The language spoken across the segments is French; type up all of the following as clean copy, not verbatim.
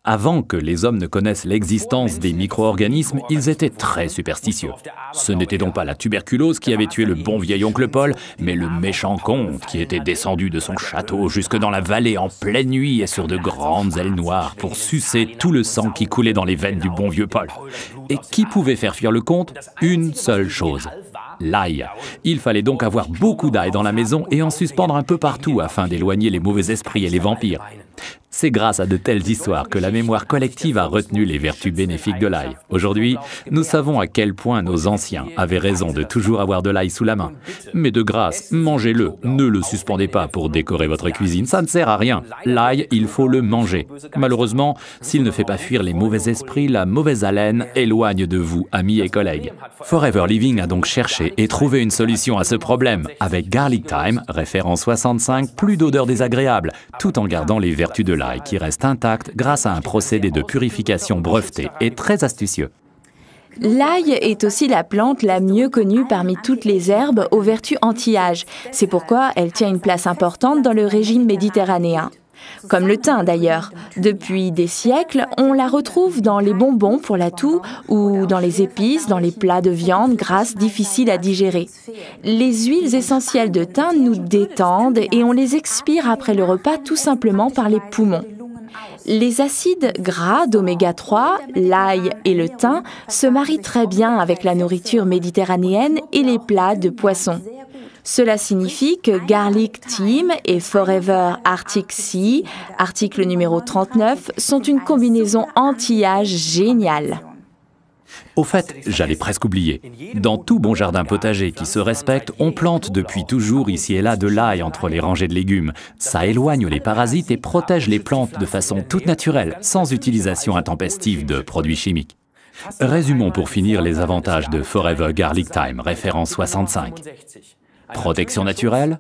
Avant que les hommes ne connaissent l'existence des micro-organismes, ils étaient très superstitieux. Ce n'était donc pas la tuberculose qui avait tué le bon vieil oncle Paul, mais le méchant comte qui était descendu de son château jusque dans la vallée en pleine nuit et sur de grandes ailes noires pour sucer tout le sang qui coulait dans les veines du bon vieux Paul. Et qui pouvait faire fuir le comte? Une seule chose. L'ail. Il fallait donc avoir beaucoup d'ail dans la maison et en suspendre un peu partout afin d'éloigner les mauvais esprits et les vampires. C'est grâce à de telles histoires que la mémoire collective a retenu les vertus bénéfiques de l'ail. Aujourd'hui, nous savons à quel point nos anciens avaient raison de toujours avoir de l'ail sous la main. Mais de grâce, mangez-le, ne le suspendez pas pour décorer votre cuisine, ça ne sert à rien. L'ail, il faut le manger. Malheureusement, s'il ne fait pas fuir les mauvais esprits, la mauvaise haleine éloigne de vous, amis et collègues. Forever Living a donc cherché et trouvé une solution à ce problème. Avec Garlic Thyme, référence 65, plus d'odeur désagréable, tout en gardant les vertus de l'ail qui reste intact grâce à un procédé de purification breveté et très astucieux. L'ail est aussi la plante la mieux connue parmi toutes les herbes aux vertus anti-âge. C'est pourquoi elle tient une place importante dans le régime méditerranéen. Comme le thym d'ailleurs. Depuis des siècles, on la retrouve dans les bonbons pour la toux ou dans les épices, dans les plats de viande grasses difficiles à digérer. Les huiles essentielles de thym nous détendent et on les expire après le repas tout simplement par les poumons. Les acides gras d'oméga 3, l'ail et le thym se marient très bien avec la nourriture méditerranéenne et les plats de poisson. Cela signifie que Garlic Thyme et Forever Arctic Sea, article numéro 39, sont une combinaison anti-âge géniale. Au fait, j'allais presque oublier. Dans tout bon jardin potager qui se respecte, on plante depuis toujours ici et là de l'ail entre les rangées de légumes. Ça éloigne les parasites et protège les plantes de façon toute naturelle, sans utilisation intempestive de produits chimiques. Résumons pour finir les avantages de Forever Garlic Thyme, référence 65. Protection naturelle,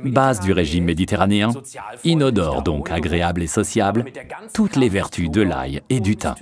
base du régime méditerranéen, inodore donc agréable et sociable, toutes les vertus de l'ail et du thym.